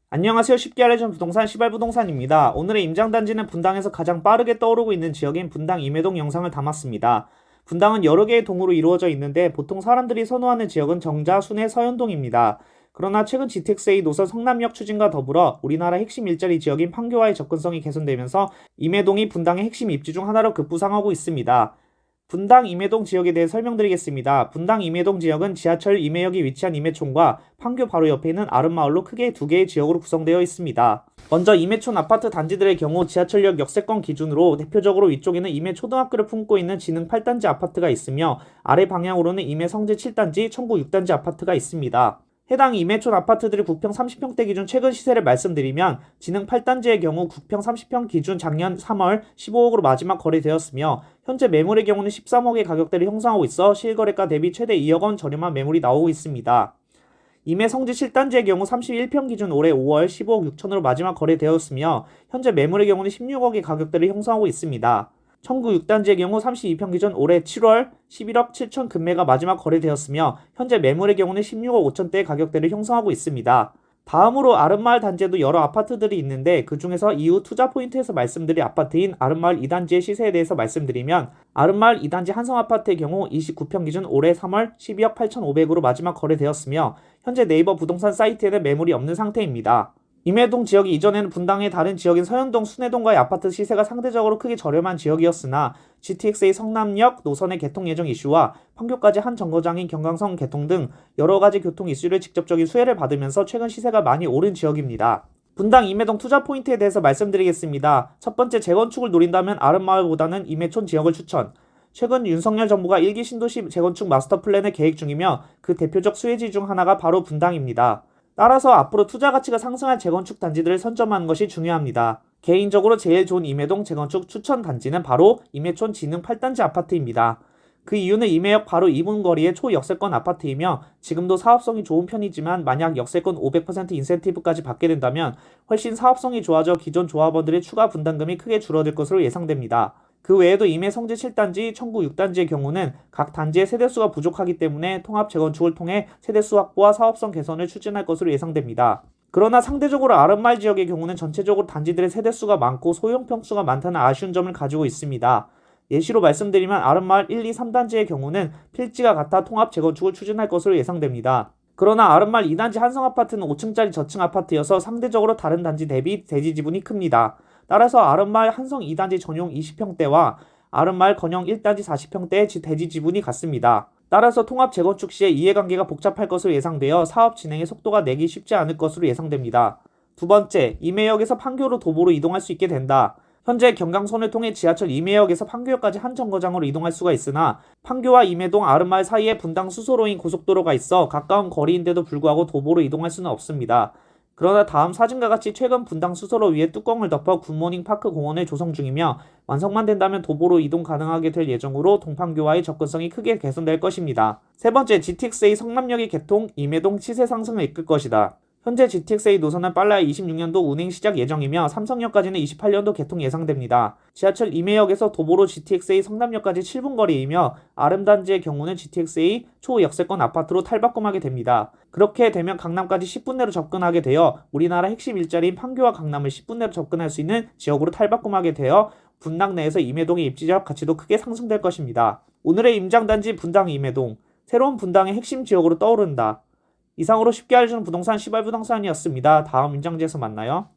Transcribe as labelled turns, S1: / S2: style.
S1: 안녕하세요. 쉽게 알려준 부동산 시발부동산입니다. 오늘의 임장단지는 분당에서 가장 빠르게 떠오르고 있는 지역인 분당 임해동 영상을 담았습니다. 분당은 여러 개의 동으로 이루어져 있는데 보통 사람들이 선호하는 지역은 정자, 순회, 서현동입니다. 그러나 최근 GTX-A 노선 성남역 추진과 더불어 우리나라 핵심 일자리 지역인 판교와의 접근성이 개선되면서 임해동이 분당의 핵심 입지 중 하나로 급부상하고 있습니다. 분당 임해동 지역에 대해 설명드리겠습니다. 분당 임해동 지역은 지하철 임해역이 위치한 임해촌과 판교 바로 옆에 있는 아름마을로 크게 두 개의 지역으로 구성되어 있습니다. 먼저 임해촌 아파트 단지들의 경우 지하철역 역세권 기준으로 대표적으로 위쪽에는 임해초등학교를 품고 있는 진흥 8단지 아파트가 있으며 아래 방향으로는 임해성재 7단지, 청구 6단지 아파트가 있습니다. 해당 임해촌 아파트들이 9평 30평대 기준 최근 시세를 말씀드리면 진흥 8단지의 경우 9평 30평 기준 작년 3월 15억으로 마지막 거래되었으며 현재 매물의 경우는 13억의 가격대를 형성하고 있어 실거래가 대비 최대 2억 원 저렴한 매물이 나오고 있습니다. 임해성지 7단지의 경우 31평 기준 올해 5월 15억 6천으로 마지막 거래되었으며 현재 매물의 경우는 16억의 가격대를 형성하고 있습니다. 청구 6단지의 경우 32평 기준 올해 7월 11억 7천 금매가 마지막 거래되었으며 현재 매물의 경우는 16억 5천대의 가격대를 형성하고 있습니다. 다음으로 아름마을 단지에도 여러 아파트들이 있는데 그 중에서 이후 투자 포인트에서 말씀드릴 아파트인 아름마을 2단지의 시세에 대해서 말씀드리면 아름마을 2단지 한성아파트의 경우 29평 기준 올해 3월 12억 8천5백으로 마지막 거래되었으며 현재 네이버 부동산 사이트에는 매물이 없는 상태입니다. 임해동 지역이 이전에는 분당의 다른 지역인 서현동, 순회동과의 아파트 시세가 상대적으로 크게 저렴한 지역이었으나 GTX-A 성남역 노선의 개통 예정 이슈와 판교까지 한 정거장인 경강선 개통 등 여러가지 교통 이슈를 직접적인 수혜를 받으면서 최근 시세가 많이 오른 지역입니다. 분당 임해동 투자 포인트에 대해서 말씀드리겠습니다. 첫 번째, 재건축을 노린다면 아름마을보다는 임해촌 지역을 추천. 최근 윤석열 정부가 1기 신도시 재건축 마스터 플랜을 계획 중이며 그 대표적 수혜지 중 하나가 바로 분당입니다. 따라서 앞으로 투자 가치가 상승할 재건축 단지들을 선점하는 것이 중요합니다. 개인적으로 제일 좋은 임해동 재건축 추천 단지는 바로 임해촌 진흥 8단지 아파트입니다. 그 이유는 임해역 바로 2분 거리의 초역세권 아파트이며 지금도 사업성이 좋은 편이지만 만약 역세권 500% 인센티브까지 받게 된다면 훨씬 사업성이 좋아져 기존 조합원들의 추가 분담금이 크게 줄어들 것으로 예상됩니다. 그 외에도 임해성지 7단지, 청구 6단지의 경우는 각 단지의 세대수가 부족하기 때문에 통합 재건축을 통해 세대수 확보와 사업성 개선을 추진할 것으로 예상됩니다. 그러나 상대적으로 아름마을 지역의 경우는 전체적으로 단지들의 세대수가 많고 소형 평수가 많다는 아쉬운 점을 가지고 있습니다. 예시로 말씀드리면 아름마을 1, 2, 3단지의 경우는 필지가 같아 통합 재건축을 추진할 것으로 예상됩니다. 그러나 아름마을 2단지 한성아파트는 5층짜리 저층 아파트여서 상대적으로 다른 단지 대비 대지 지분이 큽니다. 따라서 아름마을 한성 2단지 전용 20평대와 아름마을 건영 1단지 40평대의 대지 지분이 같습니다. 따라서 통합 재건축 시에 이해관계가 복잡할 것으로 예상되어 사업 진행의 속도가 내기 쉽지 않을 것으로 예상됩니다. 두 번째, 임해역에서 판교로 도보로 이동할 수 있게 된다. 현재 경강선을 통해 지하철 임해역에서 판교역까지 한 정거장으로 이동할 수가 있으나 판교와 임해동 아름마을 사이에 분당 수소로인 고속도로가 있어 가까운 거리인데도 불구하고 도보로 이동할 수는 없습니다. 그러나 다음 사진과 같이 최근 분당 수소로 위에 뚜껑을 덮어 굿모닝 파크 공원을 조성 중이며 완성만 된다면 도보로 이동 가능하게 될 예정으로 동판교와의 접근성이 크게 개선될 것입니다. 세 번째, GTX-A 성남역의 개통, 임해동 시세 상승을 이끌 것이다. 현재 GTX-A 노선은 빨라야 26년도 운행 시작 예정이며 삼성역까지는 28년도 개통 예상됩니다. 지하철 임해역에서 도보로 GTX-A 성남역까지 7분 거리이며 아름단지의 경우는 GTX-A 초역세권 아파트로 탈바꿈하게 됩니다. 그렇게 되면 강남까지 10분 내로 접근하게 되어 우리나라 핵심 일자리인 판교와 강남을 10분 내로 접근할 수 있는 지역으로 탈바꿈하게 되어 분당 내에서 임해동의 입지적 가치도 크게 상승될 것입니다. 오늘의 임장단지 분당 임해동, 새로운 분당의 핵심 지역으로 떠오른다. 이상으로 쉽게 알려주는 부동산 시발부동산이었습니다. 다음 임장지에서 만나요.